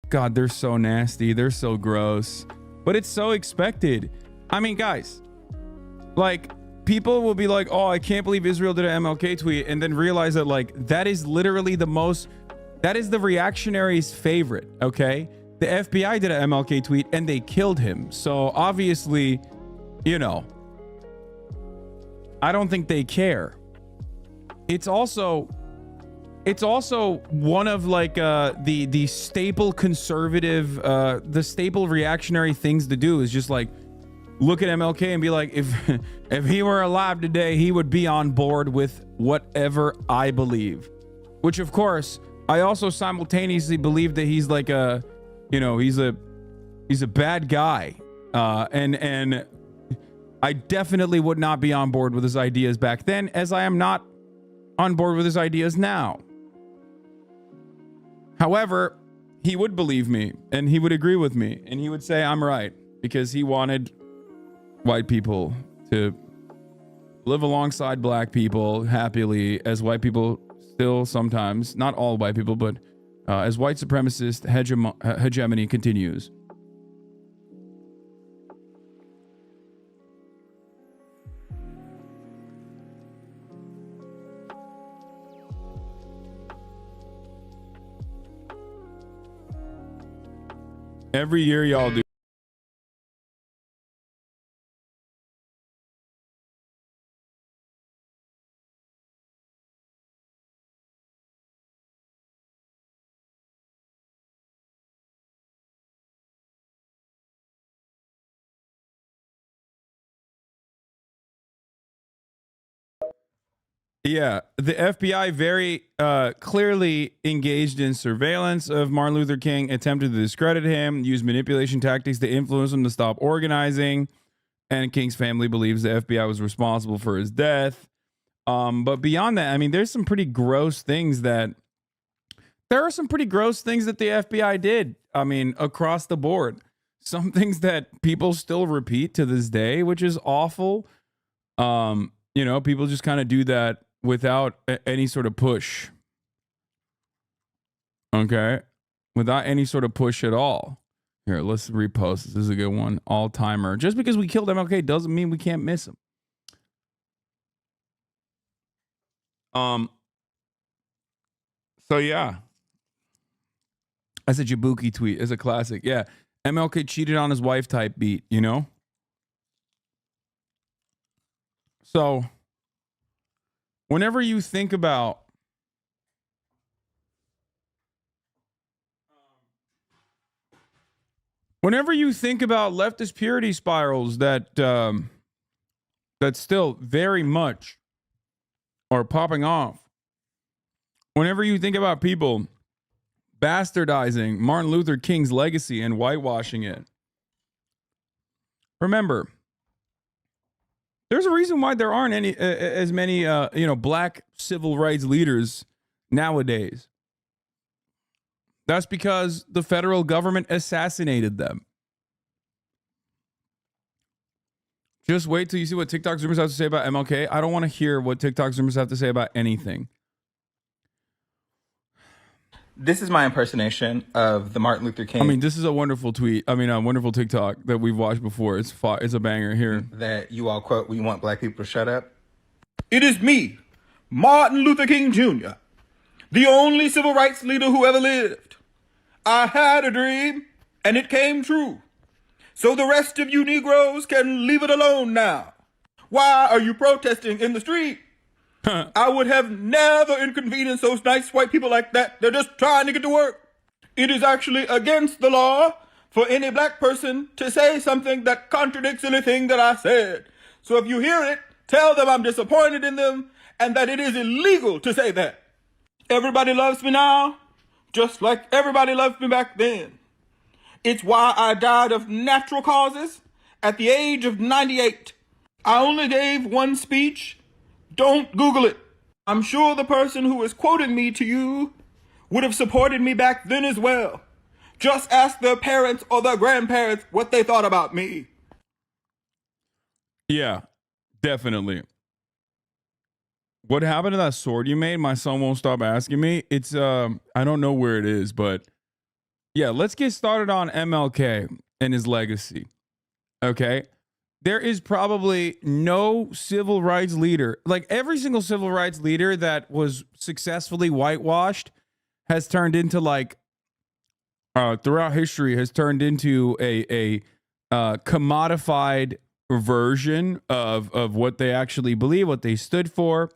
God, they're so nasty. They're so gross. But it's so expected. I mean, guys, like, people will be like, oh, I can't believe Israel did an MLK tweet, and then realize that, like, that is literally that is the reactionaries' favorite, okay? The FBI did an MLK tweet, and they killed him. So, obviously, you know, I don't think they care. It's also one of, like, the staple conservative, the staple reactionary things to do is just, like, look at MLK and be like, if he were alive today, he would be on board with whatever I believe. Which, of course, I also simultaneously believe that he's like a, you know, he's a bad guy. And I definitely would not be on board with his ideas back then, as I am not on board with his ideas now. However, he would believe me, and he would agree with me, and he would say I'm right, because he wanted white people to live alongside black people happily, as white people still sometimes, not all white people, but as white supremacist hegemony continues. Every year y'all do. Yeah, the FBI very clearly engaged in surveillance of Martin Luther King, attempted to discredit him, used manipulation tactics to influence him to stop organizing, and King's family believes the FBI was responsible for his death. But beyond that, I mean, there are some pretty gross things that the FBI did. I mean, across the board. Some things that people still repeat to this day, which is awful. You know, people just kind of do that without any sort of push. Okay? Without any sort of push at all. Here, let's repost. This is a good one. All-timer. Just because we killed MLK doesn't mean we can't miss him. So yeah. That's a Jabuki tweet. It's a classic. Yeah. MLK cheated on his wife type beat, you know? So whenever you think about leftist purity spirals that still very much are popping off, whenever you think about people bastardizing Martin Luther King's legacy and whitewashing it, remember, there's a reason why there aren't as many black civil rights leaders nowadays. That's because the federal government assassinated them. Just wait till you see what TikTok Zoomers have to say about MLK. I don't want to hear what TikTok Zoomers have to say about anything. This is my impersonation of the Martin Luther King. I mean, this is a wonderful tweet. I mean, a wonderful TikTok that we've watched before. It's a banger here. That you all quote, "We want black people to shut up." It is me, Martin Luther King Jr., the only civil rights leader who ever lived. I had a dream, and it came true. So the rest of you Negroes can leave it alone now. Why are you protesting in the street? I would have never inconvenienced those nice white people like that. They're just trying to get to work. It is actually against the law for any black person to say something that contradicts anything that I said. So if you hear it, tell them I'm disappointed in them and that it is illegal to say that. Everybody loves me now, just like everybody loved me back then. It's why I died of natural causes at the age of 98. I only gave one speech. Don't Google it. I'm sure the person who is quoting me to you would have supported me back then as well. Just ask their parents or their grandparents what they thought about me. Yeah, definitely. What happened to that sword you made? My son won't stop asking me. It's I don't know where it is, but Yeah, let's get started on MLK and his legacy. Okay. There is probably no civil rights leader, like every single civil rights leader that was successfully whitewashed has turned into like throughout history has turned into a commodified version of what they actually believe, what they stood for.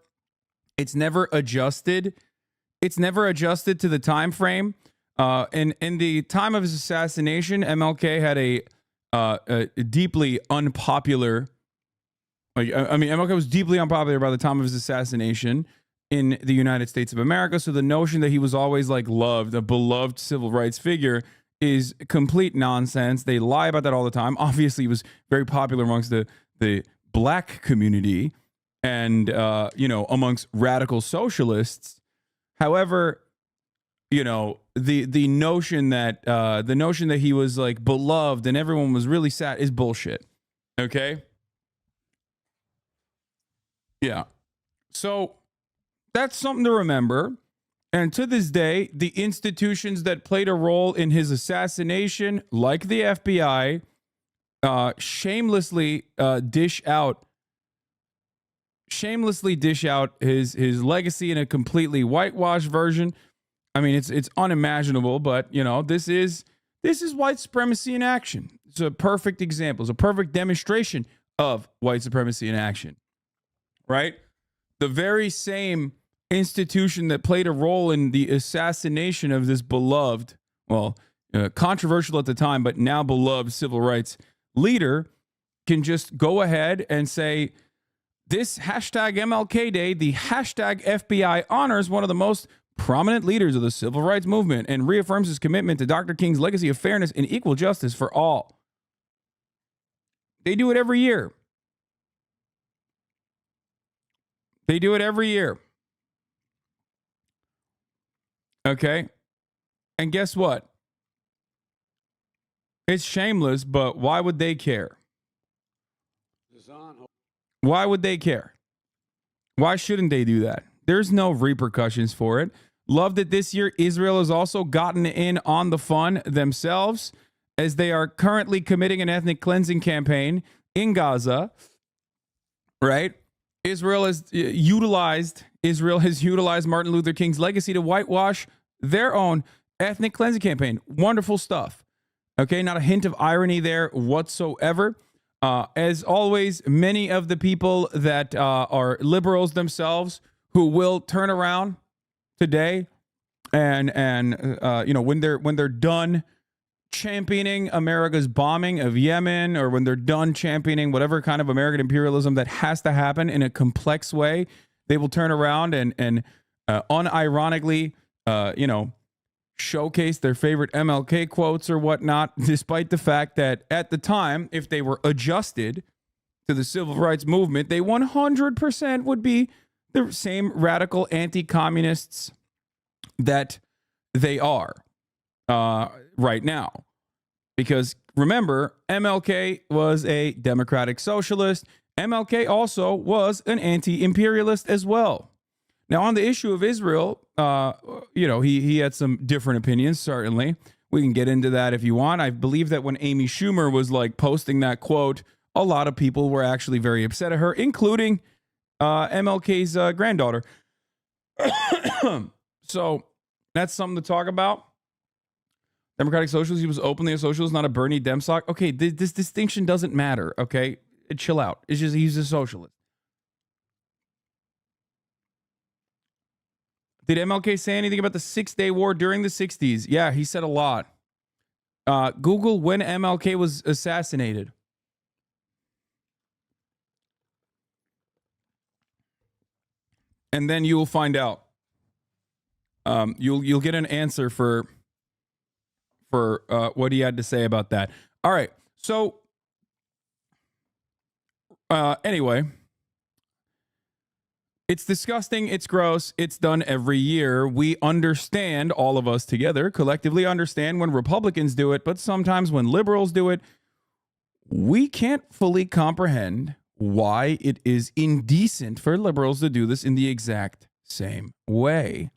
It's never adjusted. It's never adjusted to the time frame. In the time of his assassination, MLK had a deeply unpopular. I mean, MLK was deeply unpopular by the time of his assassination in the United States of America. So the notion that he was always like loved, a beloved civil rights figure, is complete nonsense. They lie about that all the time. Obviously, he was very popular amongst the black community and amongst radical socialists. However, the notion that he was like beloved and everyone was really sad is bullshit. Okay? Yeah. So that's something to remember. And to this day, the institutions that played a role in his assassination, like the FBI, shamelessly dish out his legacy in a completely whitewashed version. I mean, it's unimaginable, but this is white supremacy in action. It's a perfect example. It's a perfect demonstration of white supremacy in action. Right? The very same institution that played a role in the assassination of this beloved, controversial at the time, but now beloved civil rights leader can just go ahead and say, this hashtag MLK Day, the hashtag FBI honors one of the most prominent leaders of the civil rights movement and reaffirms his commitment to Dr. King's legacy of fairness and equal justice for all. They do it every year. They do it every year. Okay? And guess what? It's shameless, but why would they care? Why would they care? Why shouldn't they do that? There's no repercussions for it. Love that this year Israel has also gotten in on the fun themselves, as they are currently committing an ethnic cleansing campaign in Gaza. Right? Israel has utilized Martin Luther King's legacy to whitewash their own ethnic cleansing campaign. Wonderful stuff. Okay, not a hint of irony there whatsoever. As always, many of the people that are liberals themselves who will turn around today and when they're done championing America's bombing of Yemen, or when they're done championing whatever kind of American imperialism that has to happen in a complex way, they will turn around and unironically, showcase their favorite MLK quotes or whatnot, despite the fact that at the time, if they were adjusted to the civil rights movement, they 100% would be the same radical anti-communists that they are right now. Because remember, MLK was a democratic socialist. MLK also was an anti-imperialist as well. Now, on the issue of Israel, he had some different opinions, certainly. We can get into that if you want. I believe that when Amy Schumer was like posting that quote, a lot of people were actually very upset at her, including MLK's granddaughter. So that's something to talk about. Democratic socialist, he was openly a socialist, not a Bernie Demsock. Okay, this distinction doesn't matter, okay? Chill out. It's just he's a socialist. Did MLK say anything about the 6-Day War during the 60s? Yeah, he said a lot. Google when MLK was assassinated. And then you will find out. You'll get an answer for what he had to say about that. All right. So anyway, it's disgusting. It's gross. It's done every year. We understand, all of us together, collectively understand when Republicans do it, but sometimes when liberals do it, we can't fully comprehend why it is indecent for liberals to do this in the exact same way.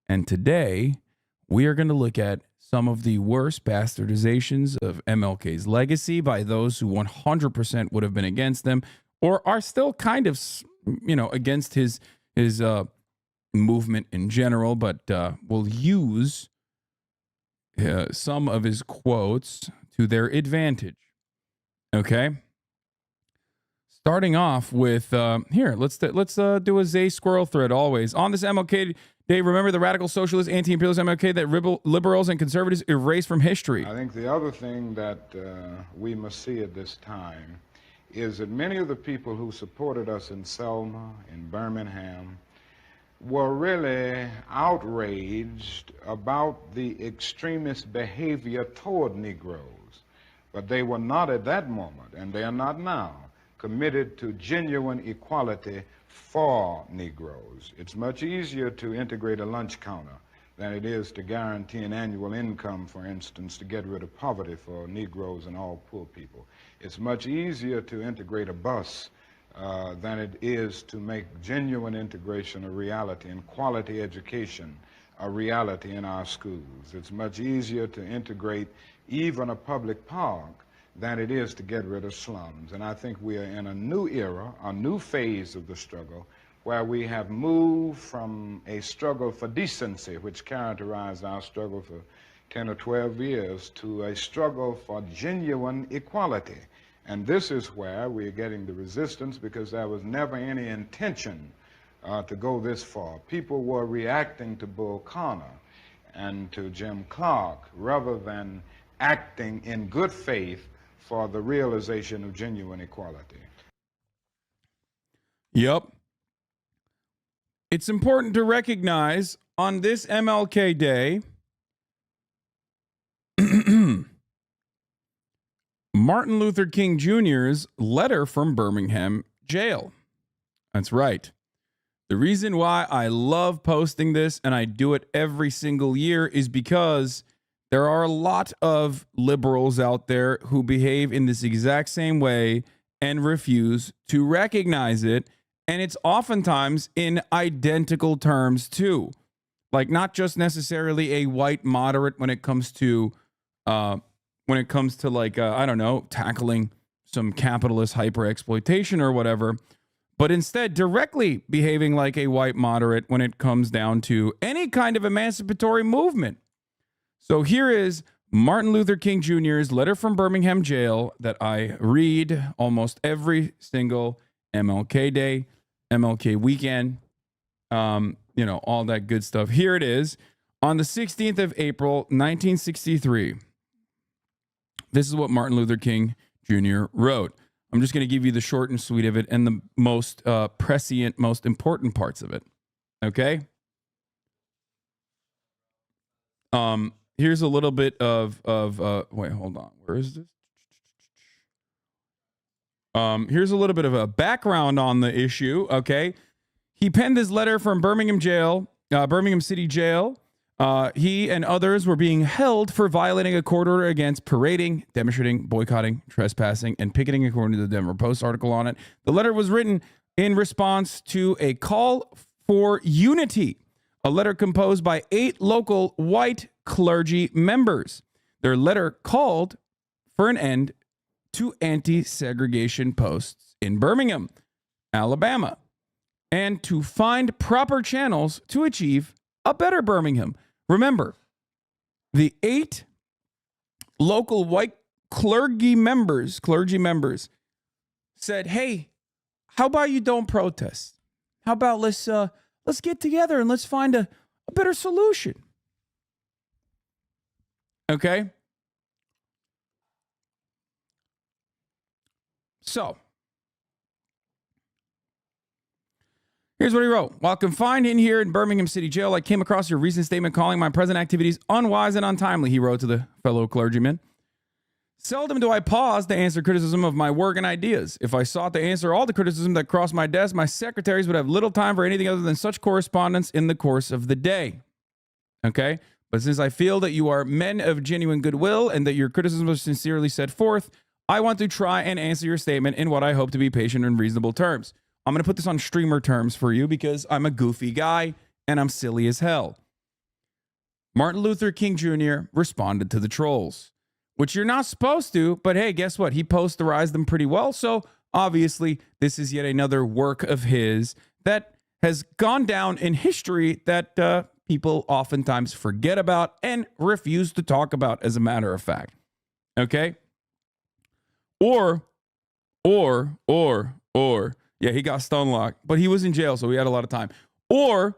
And today, we are going to look at some of the worst bastardizations of MLK's legacy by those who 100% would have been against them or are still kind of, against his movement in general, but will use some of his quotes to their advantage. Okay? Starting off with, let's do a Zay Squirrel thread always. On this MLK Day, remember the radical socialist, anti-imperialist MLK that liberals and conservatives erase from history. I think the other thing that we must see at this time is that many of the people who supported us in Selma, in Birmingham, were really outraged about the extremist behavior toward Negroes. But they were not at that moment, and they are not now, committed to genuine equality for Negroes. It's much easier to integrate a lunch counter than it is to guarantee an annual income, for instance, to get rid of poverty for Negroes and all poor people. It's much easier to integrate a bus than it is to make genuine integration a reality and quality education a reality in our schools. It's much easier to integrate even a public park than it is to get rid of slums. And I think we are in a new era, a new phase of the struggle, where we have moved from a struggle for decency, which characterized our struggle for 10 or 12 years, to a struggle for genuine equality. And this is where we're getting the resistance, because there was never any intention to go this far. People were reacting to Bull Connor and to Jim Clark rather than acting in good faith for the realization of genuine equality. Yep. It's important to recognize on this MLK Day, Martin Luther King Jr.'s letter from Birmingham jail. That's right. The reason why I love posting this, and I do it every single year, is because there are a lot of liberals out there who behave in this exact same way and refuse to recognize it. And it's oftentimes in identical terms, too. Like, not just necessarily a white moderate when it comes to tackling some capitalist hyper-exploitation or whatever, but instead directly behaving like a white moderate when it comes down to any kind of emancipatory movement. So here is Martin Luther King Jr.'s letter from Birmingham jail that I read almost every single MLK Day, MLK weekend, all that good stuff. Here it is. On the 16th of April, 1963, this is what Martin Luther King Jr. wrote. I'm just going to give you the short and sweet of it and the most prescient, most important parts of it. Okay? Here's a little bit of wait, hold on. Where is this? Here's a little bit of a background on the issue. Okay. He penned this letter from Birmingham City Jail. He and others were being held for violating a court order against parading, demonstrating, boycotting, trespassing, and picketing, according to the Denver Post article on it. The letter was written in response to a call for unity, a letter composed by 8 local white clergy members. Their letter called for an end to anti-segregation posts in Birmingham, Alabama, and to find proper channels to achieve a better Birmingham. Remember, the 8 local white clergy members said, "Hey, how about you don't protest? How about let's get together and let's find a better solution." Okay? So, here's what he wrote. While confined in here in Birmingham City Jail, I came across your recent statement calling my present activities unwise and untimely, he wrote to the fellow clergyman. Seldom do I pause to answer criticism of my work and ideas. If I sought to answer all the criticism that crossed my desk, my secretaries would have little time for anything other than such correspondence in the course of the day. Okay? But since I feel that you are men of genuine goodwill and that your criticisms are sincerely set forth, I want to try and answer your statement in what I hope to be patient and reasonable terms. I'm going to put this on streamer terms for you because I'm a goofy guy and I'm silly as hell. Martin Luther King Jr. responded to the trolls, which you're not supposed to, but hey, guess what? He posterized them pretty well. So obviously, this is yet another work of his that has gone down in history that people oftentimes forget about and refuse to talk about, as a matter of fact. Okay? Or, yeah, he got stone locked, but he was in jail, so we had a lot of time. Or,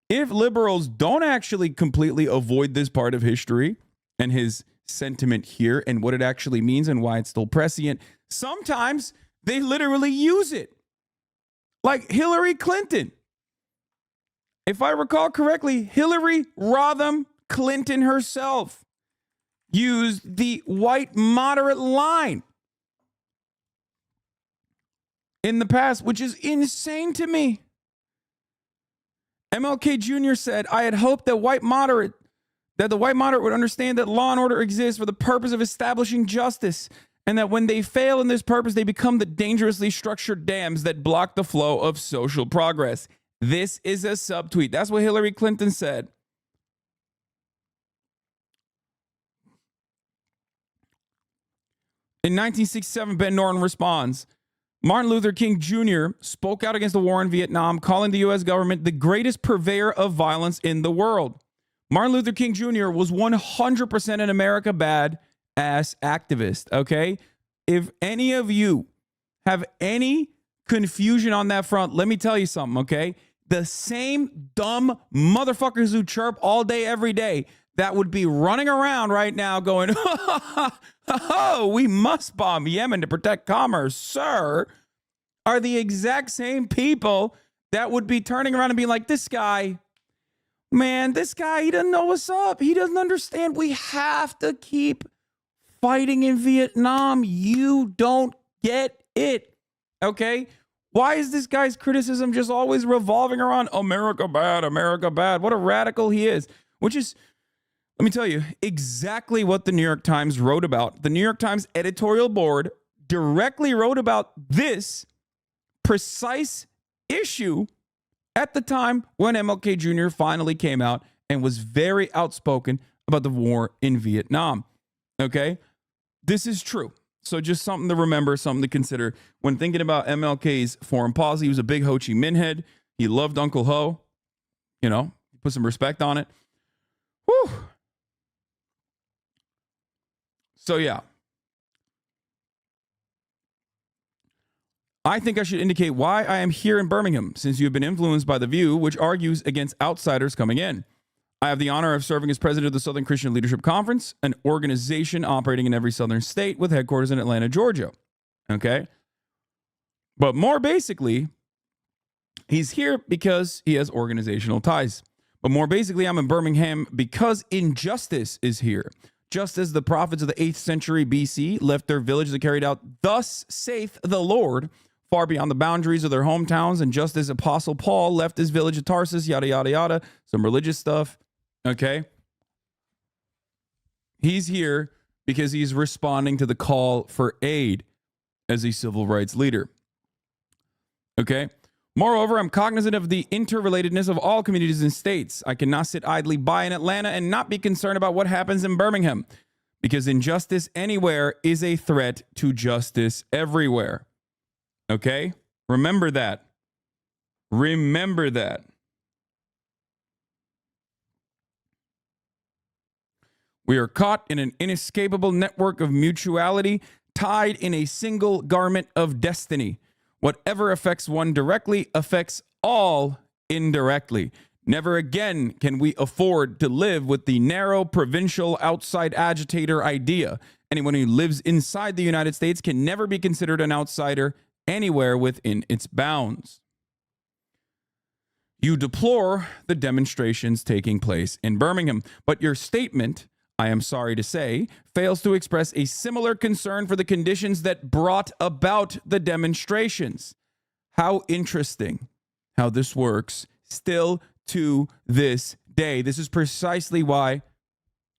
if liberals don't actually completely avoid this part of history and his sentiment here and what it actually means and why it's still prescient, sometimes they literally use it. Like Hillary Clinton. If I recall correctly, Hillary Rodham Clinton herself used the white moderate line in the past, which is insane to me. MLK Jr. said, I had hoped that the white moderate would understand that law and order exists for the purpose of establishing justice, and that when they fail in this purpose, they become the dangerously structured dams that block the flow of social progress. This is a subtweet. That's what Hillary Clinton said. In 1967, Ben Norton responds, Martin Luther King Jr. spoke out against the war in Vietnam, calling the U.S. government the greatest purveyor of violence in the world. Martin Luther King Jr. was 100% an America bad-ass activist, okay? If any of you have any confusion on that front, let me tell you something, okay? The same dumb motherfuckers who chirp all day, every day, that would be running around right now going, oh, we must bomb Yemen to protect commerce, sir, are the exact same people that would be turning around and being like, this guy, man, this guy, he doesn't know what's up. He doesn't understand. We have to keep fighting in Vietnam. You don't get it, okay? Why is this guy's criticism just always revolving around America bad, America bad? What a radical he is, which is, let me tell you, exactly what the New York Times wrote about. The New York Times editorial board directly wrote about this precise issue at the time when MLK Jr. finally came out and was very outspoken about the war in Vietnam. Okay? This is true. So just something to remember, something to consider when thinking about MLK's foreign policy. He was a big Ho Chi Minh head. He loved Uncle Ho. You know, put some respect on it. Whew. So, yeah. I think I should indicate why I am here in Birmingham, since you have been influenced by The View, which argues against outsiders coming in. I have the honor of serving as president of the Southern Christian Leadership Conference, an organization operating in every southern state with headquarters in Atlanta, Georgia. Okay? But more basically, he's here because he has organizational ties. But more basically, I'm in Birmingham because injustice is here. Just as the prophets of the 8th century BC left their villages and carried out, thus saith the Lord, far beyond the boundaries of their hometowns, and just as Apostle Paul left his village of Tarsus, yada, yada, yada, some religious stuff, okay? He's here because he's responding to the call for aid as a civil rights leader, okay? Moreover, I'm cognizant of the interrelatedness of all communities and states. I cannot sit idly by in Atlanta and not be concerned about what happens in Birmingham, because injustice anywhere is a threat to justice everywhere. Okay? Remember that. Remember that. We are caught in an inescapable network of mutuality, tied in a single garment of destiny. Whatever affects one directly affects all indirectly. Never again can we afford to live with the narrow provincial outside agitator idea. Anyone who lives inside the United States can never be considered an outsider anywhere within its bounds. You deplore the demonstrations taking place in Birmingham, but your statement, I am sorry to say, fails to express a similar concern for the conditions that brought about the demonstrations. How interesting how this works still to this day. This is precisely why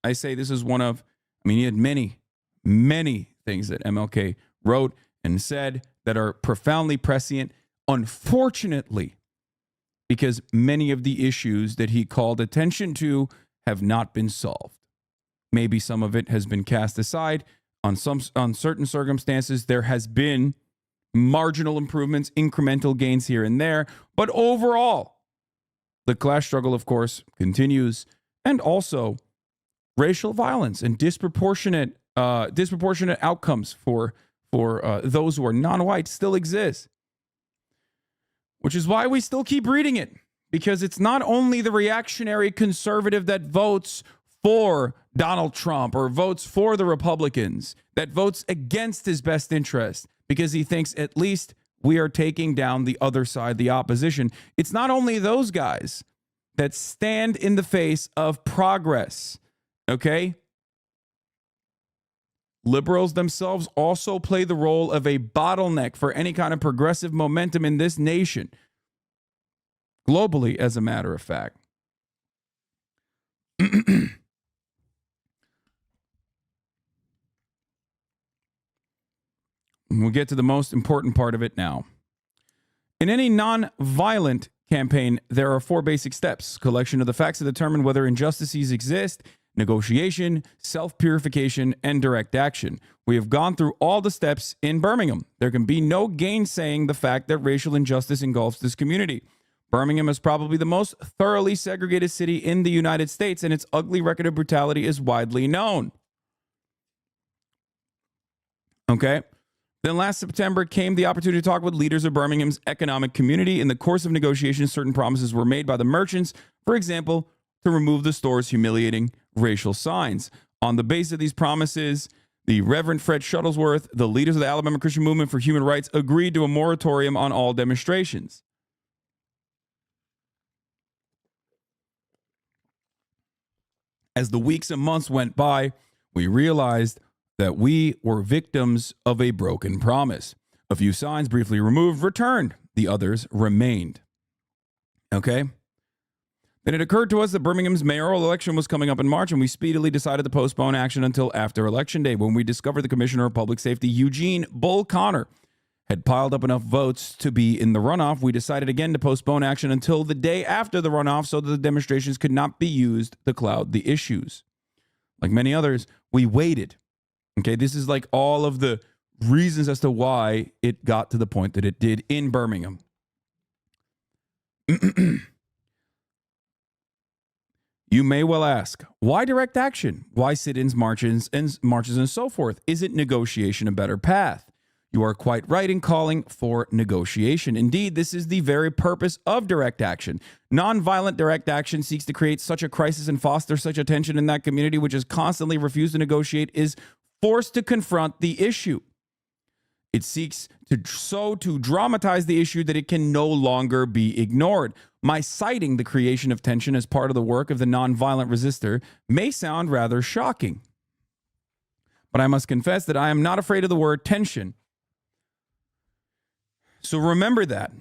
I say this is one of, he had many things that MLK wrote and said that are profoundly prescient. Unfortunately, because many of the issues that he called attention to have not been solved. Maybe some of it has been cast aside. On certain circumstances, there has been marginal improvements, incremental gains here and there. But overall, the class struggle, of course, continues. And also, racial violence and disproportionate outcomes for those who are non-white still exist. Which is why we still keep reading it. Because it's not only the reactionary conservative that votes for Donald Trump or votes for the Republicans, that votes against his best interest because he thinks at least we are taking down the other side, the opposition. It's not only those guys that stand in the face of progress, okay? Liberals themselves also play the role of a bottleneck for any kind of progressive momentum in this nation, globally, as a matter of fact. We'll get to the most important part of it now. In any non-violent campaign, there are 4 basic steps: collection of the facts to determine whether injustices exist, negotiation, self-purification, and direct action. We have gone through all the steps in Birmingham. There can be no gainsaying the fact that racial injustice engulfs this community. Birmingham is probably the most thoroughly segregated city in the United States, and its ugly record of brutality is widely known. Okay? Then last September came the opportunity to talk with leaders of Birmingham's economic community. In the course of negotiations, certain promises were made by the merchants, for example, to remove the store's humiliating racial signs. On the basis of these promises, the Reverend Fred Shuttlesworth, the leaders of the Alabama Christian Movement for Human Rights, agreed to a moratorium on all demonstrations. As the weeks and months went by, we realized that we were victims of a broken promise. A few signs briefly removed returned. The others remained. Okay? Then it occurred to us that Birmingham's mayoral election was coming up in March, and we speedily decided to postpone action until after Election Day, when we discovered the Commissioner of Public Safety, Eugene Bull Connor, had piled up enough votes to be in the runoff. We decided again to postpone action until the day after the runoff so that the demonstrations could not be used to cloud the issues. Like many others, we waited. Okay, this is like all of the reasons as to why it got to the point that it did in Birmingham. You may well ask, why direct action? Why sit-ins, marches, and so forth? Isn't negotiation a better path? You are quite right in calling for negotiation. Indeed, this is the very purpose of direct action. Nonviolent direct action seeks to create such a crisis and foster such a tension in that community which has constantly refused to negotiate is forced to confront the issue. It seeks to dramatize the issue that it can no longer be ignored. My citing the creation of tension as part of the work of the nonviolent resistor may sound rather shocking. But I must confess that I am not afraid of the word tension. So remember that.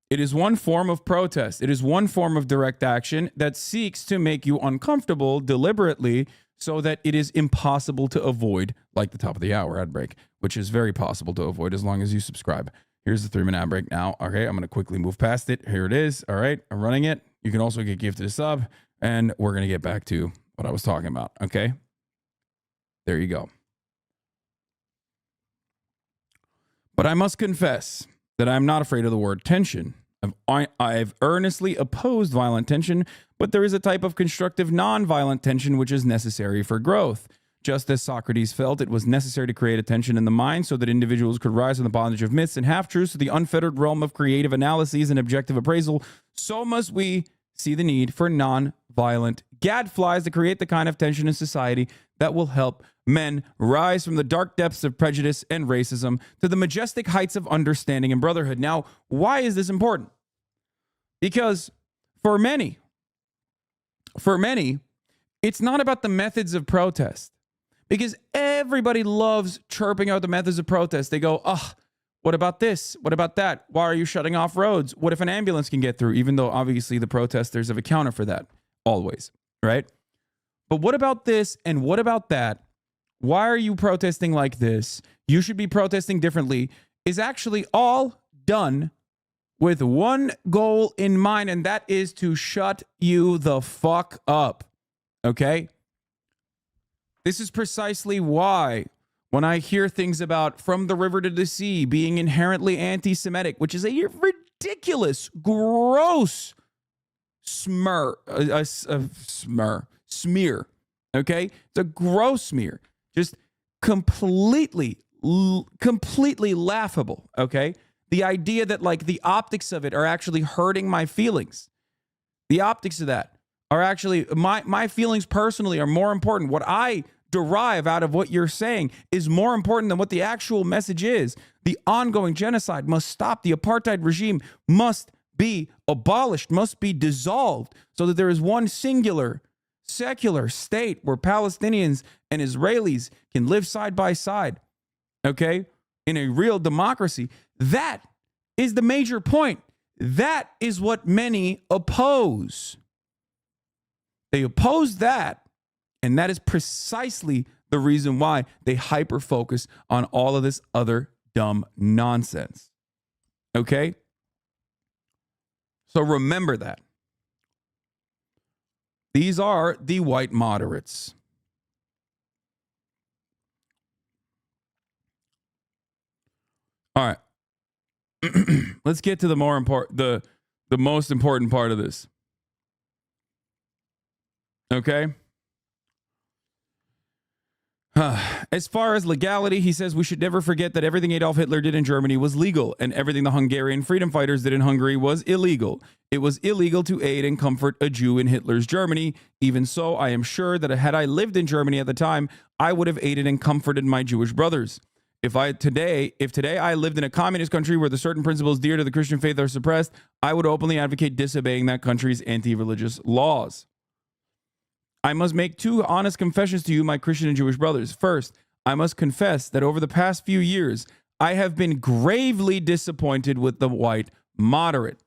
It is one form of protest. It is one form of direct action that seeks to make you uncomfortable deliberately so that it is impossible to avoid, like the top of the hour ad break, which is very possible to avoid as long as you subscribe. Here's the 3-minute ad break now. Okay, I'm going to quickly move past it. Here it is. All right, I'm running it. You can also get gifted a sub, and we're going to get back to what I was talking about. Okay, there you go. But I must confess that I'm not afraid of the word tension. I've earnestly opposed violent tension, but there is a type of constructive nonviolent tension which is necessary for growth. Just as Socrates felt it was necessary to create a tension in the mind so that individuals could rise from the bondage of myths and half-truths to the unfettered realm of creative analyses and objective appraisal, so must we see the need for nonviolent gadflies to create the kind of tension in society that will help men rise from the dark depths of prejudice and racism to the majestic heights of understanding and brotherhood. Now, why is this important? Because for many, it's not about the methods of protest. Because everybody loves chirping out the methods of protest. They go, what about this? What about that? Why are you shutting off roads? What if an ambulance can get through? Even though obviously the protesters have accounted for that always, right? But what about this and what about that? Why are you protesting like this? You should be protesting differently is actually all done with one goal in mind, and that is to shut you the fuck up. Okay? This is precisely why when I hear things about from the river to the sea being inherently anti-Semitic, which is a ridiculous, gross smear. Okay? It's a gross smear. Just completely laughable. Okay? The idea that like the optics of it are actually hurting my feelings. The optics of that are actually my feelings personally are more important. What I derive out of what you're saying is more important than what the actual message is. The ongoing genocide must stop. The apartheid regime must be abolished, must be dissolved, so that there is one singular secular state where Palestinians and Israelis can live side by side, okay, in a real democracy. That is the major point. That is what many oppose. They oppose that, and that is precisely the reason why they hyper-focus on all of this other dumb nonsense. Okay? So remember that. These are the white moderates. All right. Let's get to the more important, the most important part of this. Okay. As far as legality, he says we should never forget that everything Adolf Hitler did in Germany was legal, and everything the Hungarian freedom fighters did in Hungary was illegal. It was illegal to aid and comfort a Jew in Hitler's Germany. Even so, I am sure that had I lived in Germany at the time, I would have aided and comforted my Jewish brothers. If today I lived in a communist country where the certain principles dear to the Christian faith are suppressed, I would openly advocate disobeying that country's anti-religious laws. I must make two honest confessions to you, my Christian and Jewish brothers. First, I must confess that over the past few years, I have been gravely disappointed with the white moderate.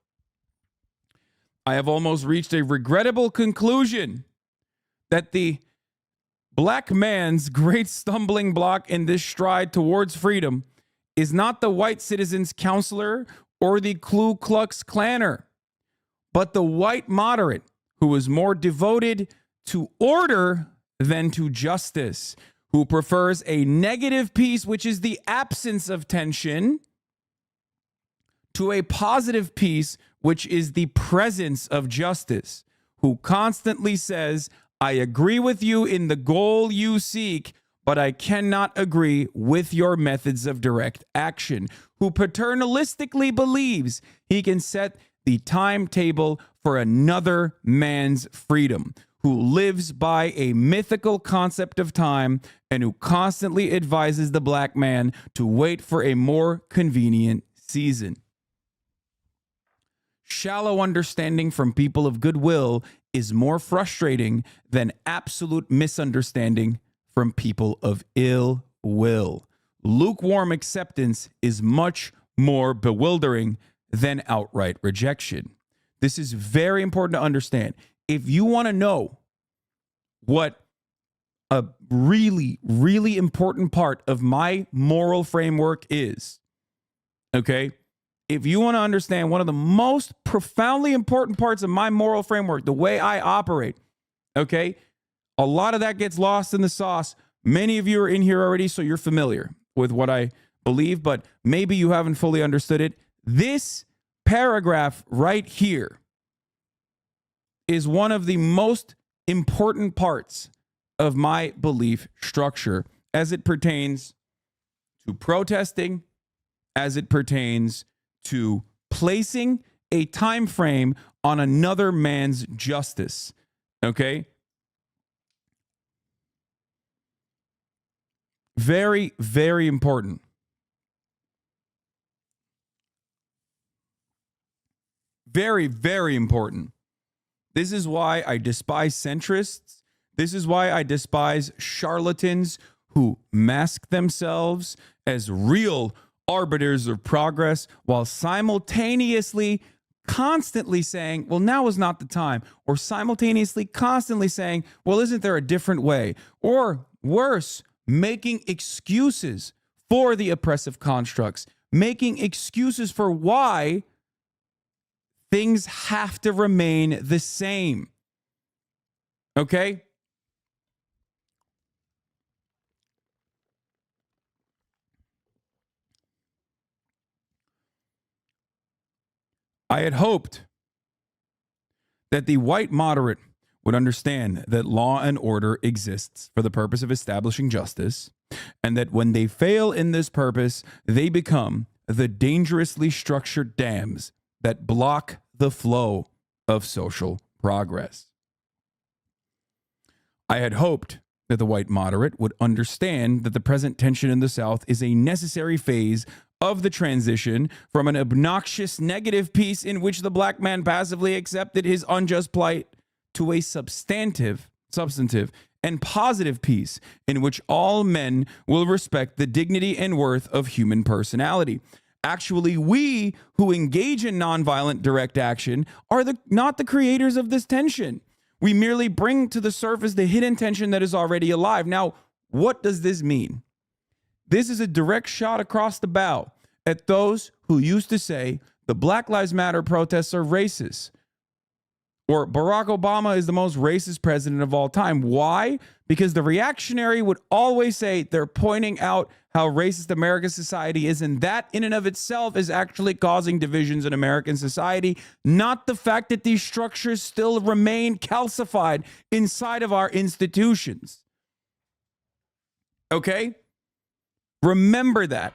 I have almost reached a regrettable conclusion that the black man's great stumbling block in this stride towards freedom is not the white citizen's counselor or the Ku Klux Klanner, but the white moderate who is more devoted to order than to justice, who prefers a negative peace, which is the absence of tension, to a positive peace, which is the presence of justice, who constantly says, I agree with you in the goal you seek, but I cannot agree with your methods of direct action, who paternalistically believes he can set the timetable for another man's freedom, who lives by a mythical concept of time, and who constantly advises the black man to wait for a more convenient season. Shallow understanding from people of goodwill is more frustrating than absolute misunderstanding from people of ill will. Lukewarm acceptance is much more bewildering than outright rejection. This is very important to understand. If you want to know what a really, really important part of my moral framework is, okay? If you want to understand one of the most profoundly important parts of my moral framework, the way I operate, okay? A lot of that gets lost in the sauce. Many of you are in here already, so you're familiar with what I believe, but maybe you haven't fully understood it. This paragraph right here is one of the most important parts of my belief structure as it pertains to protesting, as it pertains to placing a time frame on another man's justice. Okay? Very, very important. Very, very important. This is why I despise centrists. This is why I despise charlatans who mask themselves as real arbiters of progress while simultaneously constantly saying, well, now is not the time, or simultaneously constantly saying, well, isn't there a different way? Or worse, making excuses for the oppressive constructs, making excuses for why things have to remain the same. Okay? I had hoped that the white moderate would understand that law and order exists for the purpose of establishing justice, and that when they fail in this purpose, they become the dangerously structured dams that block the flow of social progress. I had hoped that the white moderate would understand that the present tension in the South is a necessary phase of the transition from an obnoxious negative peace in which the black man passively accepted his unjust plight to a substantive, and positive peace in which all men will respect the dignity and worth of human personality. Actually, we who engage in nonviolent direct action are not the creators of this tension. We merely bring to the surface the hidden tension that is already alive. Now, what does this mean? This is a direct shot across the bow at those who used to say the Black Lives Matter protests are racist, or Barack Obama is the most racist president of all time. Why? Because the reactionary would always say they're pointing out how racist American society is, and that in and of itself is actually causing divisions in American society, not the fact that these structures still remain calcified inside of our institutions. Okay? Remember that.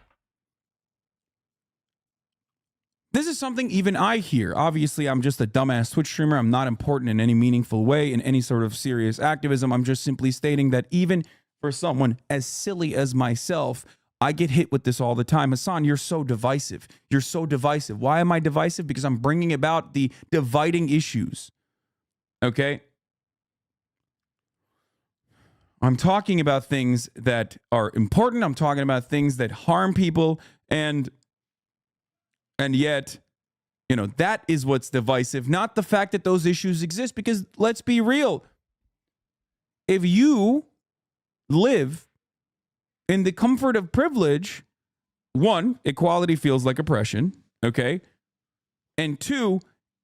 This is something even I hear. Obviously, I'm just a dumbass Twitch streamer. I'm not important in any meaningful way, in any sort of serious activism. I'm just simply stating that even for someone as silly as myself, I get hit with this all the time. Hasan, you're so divisive. You're so divisive. Why am I divisive? Because I'm bringing about the dividing issues. Okay? I'm talking about things that are important. I'm talking about things that harm people, and yet, you know, that is what's divisive, not the fact that those issues exist. Because let's be real. If you live in the comfort of privilege, one, equality feels like oppression, okay? And two,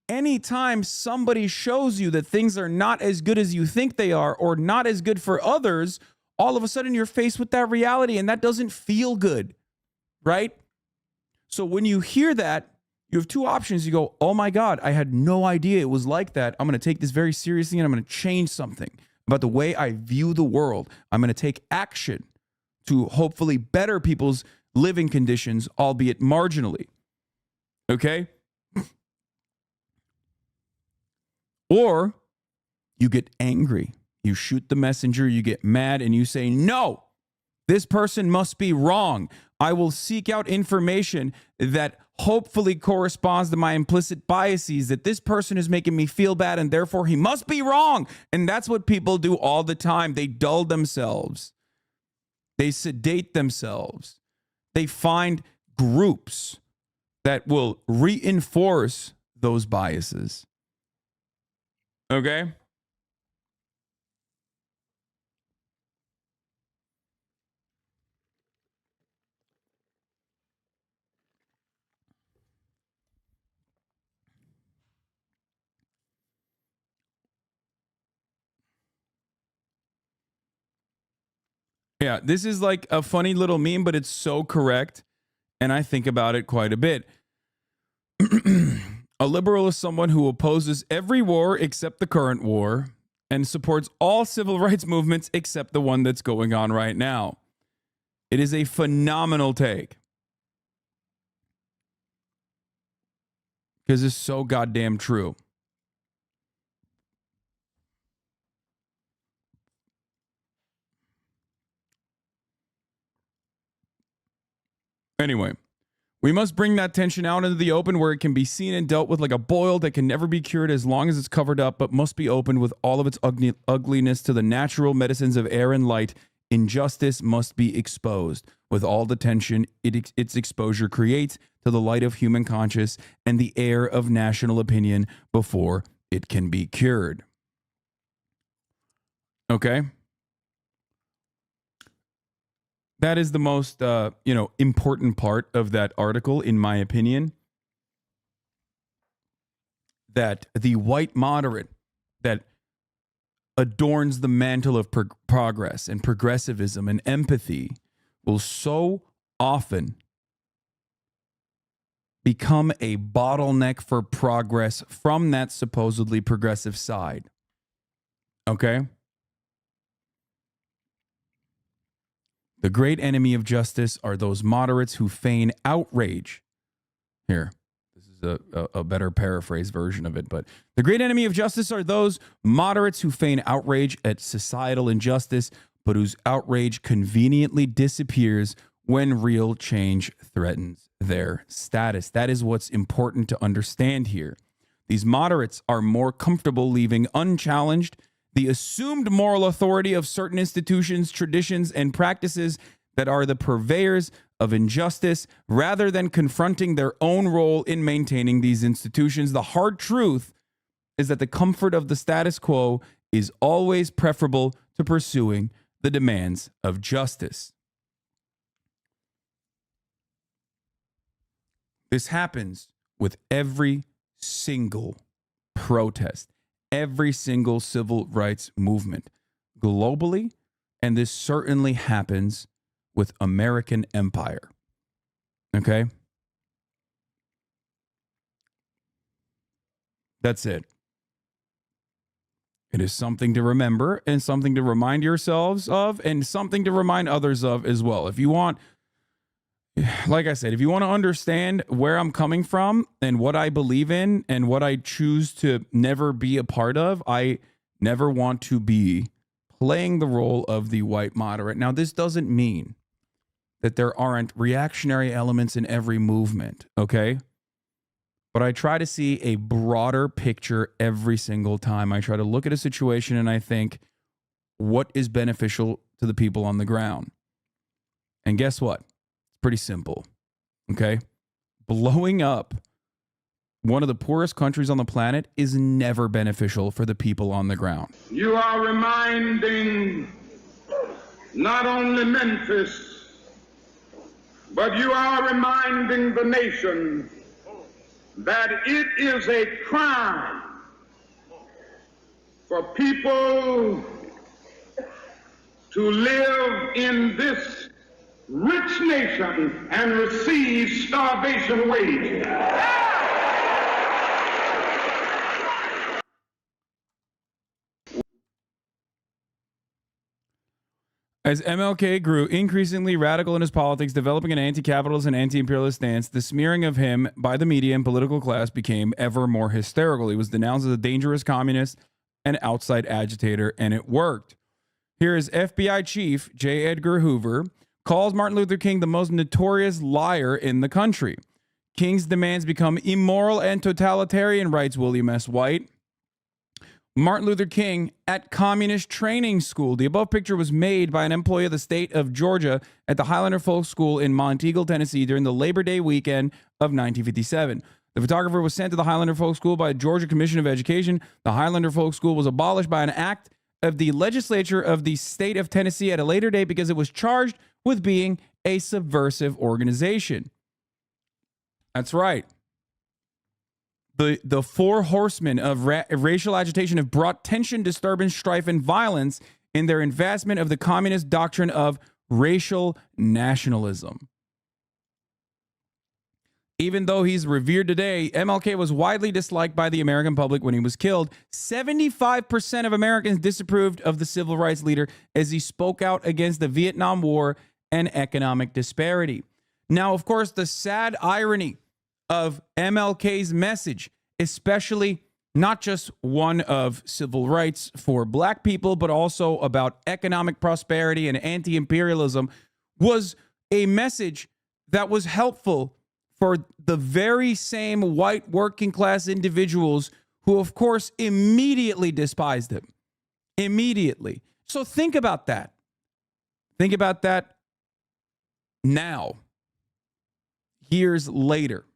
anytime somebody shows you that things are not as good as you think they are, or not as good for others, all of a sudden you're faced with that reality, and that doesn't feel good, right? So when you hear that, you have two options. You go, oh my God, I had no idea it was like that. I'm going to take this very seriously, and I'm going to change something about the way I view the world. I'm going to take action to hopefully better people's living conditions, albeit marginally. Okay? Or you get angry. You shoot the messenger, you get mad, and you say, no, this person must be wrong. I will seek out information that hopefully corresponds to my implicit biases, that this person is making me feel bad and therefore he must be wrong. And that's what people do all the time. They dull themselves. They sedate themselves. They find groups that will reinforce those biases. Okay? Yeah, this is like a funny little meme, but it's so correct. And I think about it quite a bit. A liberal is someone who opposes every war except the current war and supports all civil rights movements except the one that's going on right now. It is a phenomenal take. Because it's so goddamn true. Anyway, we must bring that tension out into the open where it can be seen and dealt with like a boil that can never be cured as long as it's covered up, but must be opened with all of its ugliness to the natural medicines of air and light. Injustice must be exposed with all the tension its exposure creates to the light of human conscience and the air of national opinion before it can be cured. Okay? That is the most, important part of that article, in my opinion. That the white moderate that adorns the mantle of progress and progressivism and empathy will so often become a bottleneck for progress from that supposedly progressive side. Okay? The great enemy of justice are those moderates who feign outrage. Here, this is a better paraphrase version of it, but the great enemy of justice are those moderates who feign outrage at societal injustice, but whose outrage conveniently disappears when real change threatens their status. That is what's important to understand here. These moderates are more comfortable leaving unchallenged the assumed moral authority of certain institutions, traditions, and practices that are the purveyors of injustice rather than confronting their own role in maintaining these institutions. The hard truth is that the comfort of the status quo is always preferable to pursuing the demands of justice. This happens with every single protest, every single civil rights movement globally, and this certainly happens with American empire. Okay? That's it. It is something to remember and something to remind yourselves of and something to remind others of as well. If you want, like I said, if you want to understand where I'm coming from and what I believe in and what I choose to never be a part of, I never want to be playing the role of the white moderate. Now, this doesn't mean that there aren't reactionary elements in every movement, okay? But I try to see a broader picture every single time. I try to look at a situation and I think, what is beneficial to the people on the ground? And guess what? It's pretty simple, okay? Blowing up one of the poorest countries on the planet is never beneficial for the people on the ground. You are reminding not only Memphis, but you are reminding the nation that it is a crime for people to live in this rich nation and receive starvation wages. As MLK grew increasingly radical in his politics, developing an anti-capitalist and anti-imperialist stance, the smearing of him by the media and political class became ever more hysterical. He was denounced as a dangerous communist and outside agitator, and it worked. Here is FBI Chief J. Edgar Hoover calls Martin Luther King the most notorious liar in the country. King's demands become immoral and totalitarian, writes William S. White. Martin Luther King at communist training school. The above picture was made by an employee of the state of Georgia at the Highlander Folk School in Monteagle, Tennessee during the Labor Day weekend of 1957. The photographer was sent to the Highlander Folk School by the Georgia Commission of Education. The Highlander Folk School was abolished by an act of the legislature of the state of Tennessee at a later date because it was charged with being a subversive organization. That's right. The four horsemen of racial agitation have brought tension, disturbance, strife, and violence in their investment of the communist doctrine of racial nationalism. Even though he's revered today, MLK was widely disliked by the American public when he was killed. 75% of Americans disapproved of the civil rights leader as he spoke out against the Vietnam War and economic disparity. Now, of course, the sad irony of MLK's message, especially not just one of civil rights for black people, but also about economic prosperity and anti-imperialism, was a message that was helpful for the very same white working class individuals who, of course, immediately despised him. Immediately. So think about that. Think about that now, years later.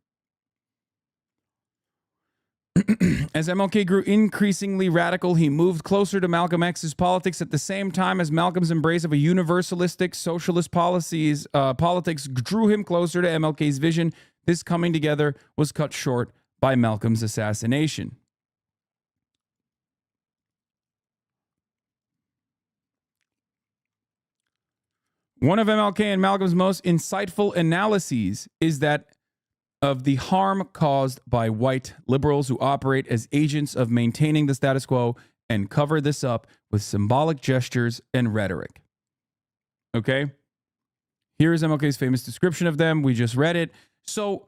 As MLK grew increasingly radical, he moved closer to Malcolm X's politics at the same time as Malcolm's embrace of a universalistic socialist politics drew him closer to MLK's vision. This coming together was cut short by Malcolm's assassination. One of MLK and Malcolm's most insightful analyses is that of the harm caused by white liberals who operate as agents of maintaining the status quo and cover this up with symbolic gestures and rhetoric. Okay? Here's MLK's famous description of them. We just read it. So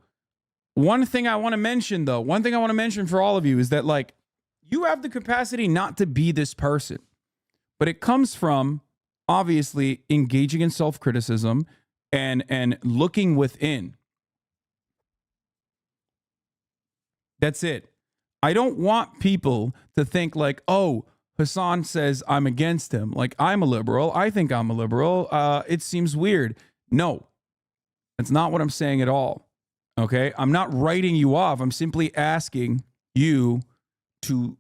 one thing I want to mention, though, for all of you is that, like, you have the capacity not to be this person, but it comes from obviously engaging in self-criticism and looking within. That's it. I don't want people to think like, oh, Hasan says I'm against him. Like, I'm a liberal. I think I'm a liberal. It seems weird. No, that's not what I'm saying at all. Okay? I'm not writing you off. I'm simply asking you to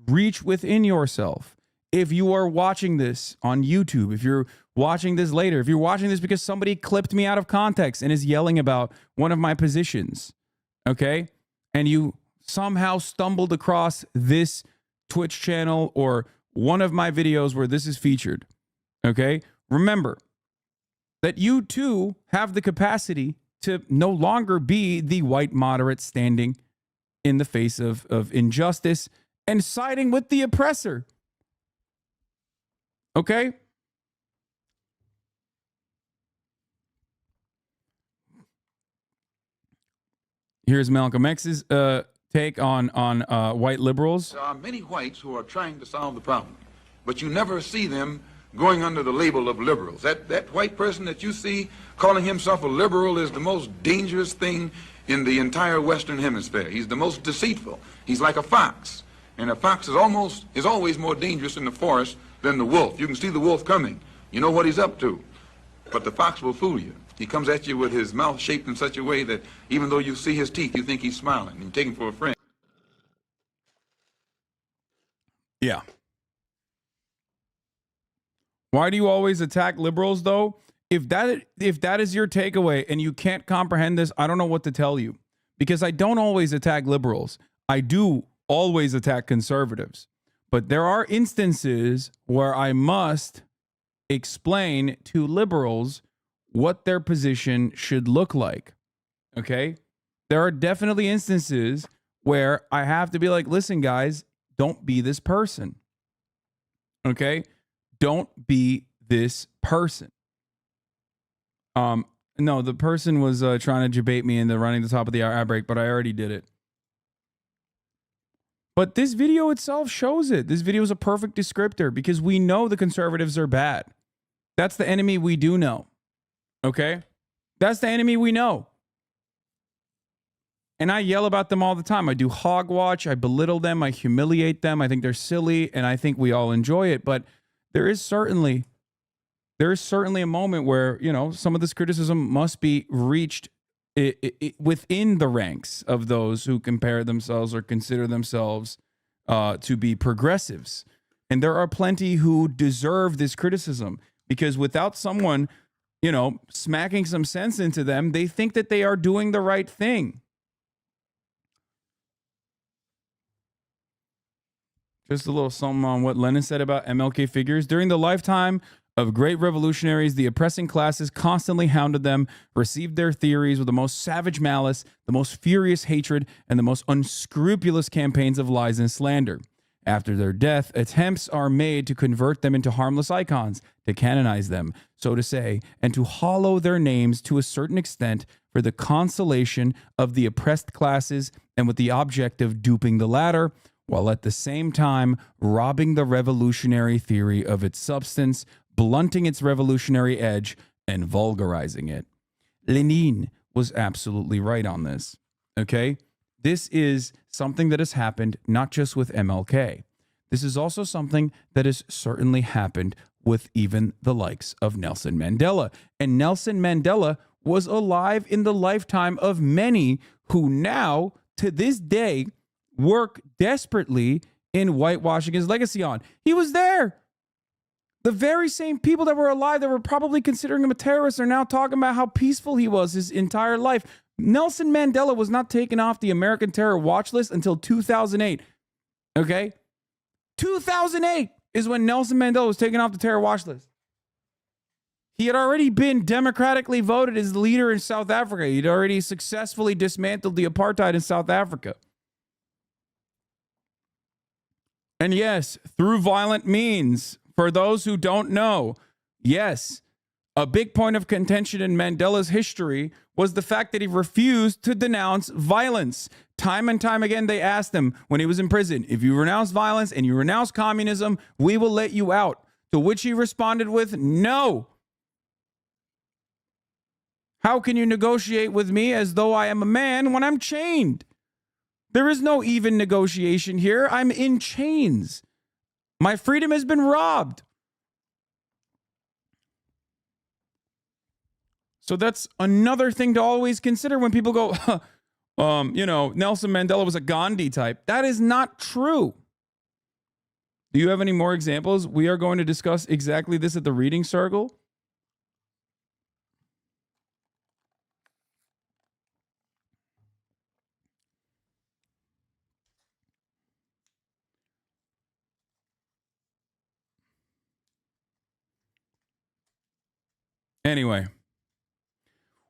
reach within yourself. If you are watching this on YouTube, if you're watching this later, if you're watching this because somebody clipped me out of context and is yelling about one of my positions, okay? And you somehow stumbled across this Twitch channel or one of my videos where this is featured, okay? Remember that you too have the capacity to no longer be the white moderate standing in the face of injustice and siding with the oppressor. Okay? Here's Malcolm X's take on white liberals. There are many whites who are trying to solve the problem, but you never see them going under the label of liberals. That white person that you see calling himself a liberal is the most dangerous thing in the entire Western Hemisphere. He's the most deceitful. He's like a fox. And a fox is always more dangerous in the forest than the wolf. You can see the wolf coming. You know what he's up to. But the fox will fool you. He comes at you with his mouth shaped in such a way that even though you see his teeth, you think he's smiling. You take him for a friend. Yeah. Why do you always attack liberals, though? If that is your takeaway and you can't comprehend this, I don't know what to tell you. Because I don't always attack liberals. I do always attack conservatives. But there are instances where I must explain to liberals what their position should look like. Okay? There are definitely instances where I have to be like, listen, guys, don't be this person. Okay? Don't be this person. No, the person was trying to debate me into running the top of the hour ad break, but I already did it. But this video itself shows it. This video is a perfect descriptor because we know the conservatives are bad. That's the enemy we do know. Okay? That's the enemy we know. And I yell about them all the time. I do hogwatch. I belittle them. I humiliate them. I think they're silly, and I think we all enjoy it. But there is certainly a moment where, you know, some of this criticism must be reached within the ranks of those who compare themselves or consider themselves to be progressives. And there are plenty who deserve this criticism because without someone, you know, smacking some sense into them, they think that they are doing the right thing. Just a little something on what Lenin said about MLK figures. During the lifetime of great revolutionaries, the oppressing classes constantly hounded them, received their theories with the most savage malice, the most furious hatred, and the most unscrupulous campaigns of lies and slander. After their death, attempts are made to convert them into harmless icons, to canonize them, so to say, and to hollow their names to a certain extent for the consolation of the oppressed classes and with the object of duping the latter, while at the same time robbing the revolutionary theory of its substance, blunting its revolutionary edge, and vulgarizing it. Lenin was absolutely right on this, okay? This is something that has happened not just with MLK. This is also something that has certainly happened with even the likes of Nelson Mandela. And Nelson Mandela was alive in the lifetime of many who now, to this day, work desperately in whitewashing his legacy on. He was there. The very same people that were alive that were probably considering him a terrorist are now talking about how peaceful he was his entire life. Nelson Mandela was not taken off the American terror watch list until 2008. Okay? 2008 is when Nelson Mandela was taken off the terror watch list. He had already been democratically voted as the leader in South Africa. He'd already successfully dismantled the apartheid in South Africa. And yes, through violent means, for those who don't know, yes, a big point of contention in Mandela's history was the fact that he refused to denounce violence. Time and time again, they asked him when he was in prison, if you renounce violence and you renounce communism, we will let you out. To which he responded with, no. How can you negotiate with me as though I am a man when I'm chained? There is no even negotiation here. I'm in chains. My freedom has been robbed. So that's another thing to always consider when people go, Nelson Mandela was a Gandhi type. That is not true. Do you have any more examples? We are going to discuss exactly this at the reading circle. Anyway,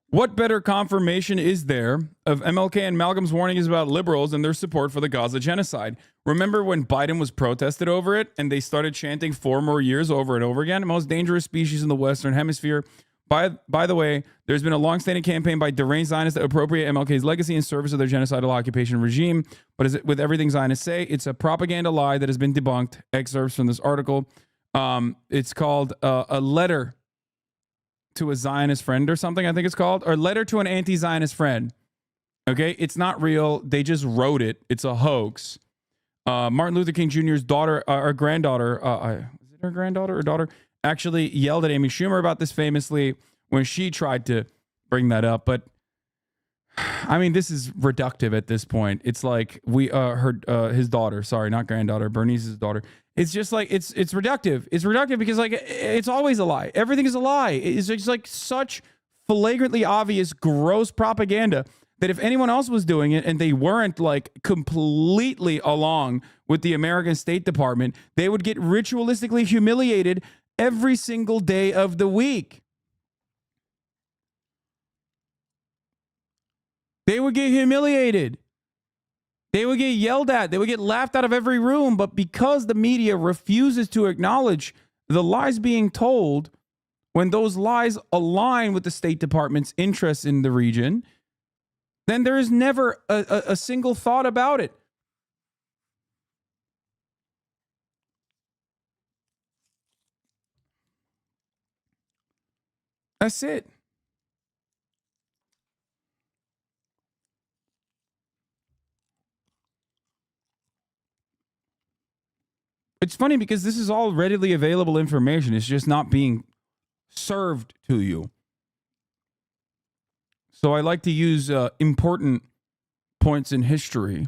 what better confirmation is there of MLK and Malcolm's warnings about liberals and their support for the Gaza genocide? Remember when Biden was protested over it and they started chanting 4 more years over and over again? Most dangerous species in the Western Hemisphere. By the way, there's been a long-standing campaign by deranged Zionists to appropriate MLK's legacy in service of their genocidal occupation regime. But with everything Zionists say, it's a propaganda lie that has been debunked. Excerpts from this article. It's called A Letter to a Zionist Friend or something, I think it's called, or Letter to an Anti-Zionist Friend. Okay, it's not real. They just wrote it. It's a hoax. Martin Luther King Jr.'s daughter, or granddaughter, is it her granddaughter or daughter, actually yelled at Amy Schumer about this famously when she tried to bring that up. But I mean, this is reductive at this point. It's like his daughter, sorry, not granddaughter, Bernice's daughter. It's just like, it's reductive. It's reductive because like, it's always a lie. Everything is a lie. It's just like such flagrantly obvious, gross propaganda that if anyone else was doing it and they weren't like completely along with the American State Department, they would get ritualistically humiliated every single day of the week. They would get humiliated. They would get yelled at. They would get laughed out of every room. But because the media refuses to acknowledge the lies being told, when those lies align with the State Department's interests in the region, then there is never a single thought about it. That's it. It's funny because this is all readily available information. It's just not being served to you. So I like to use important points in history,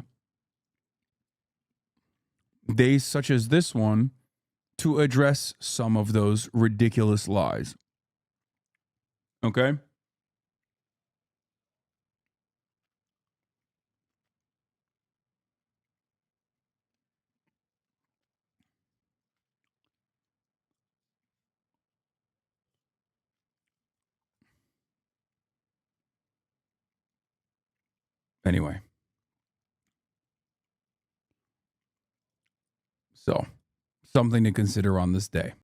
days such as this one, to address some of those ridiculous lies. Okay? Anyway. So, something to consider on this day.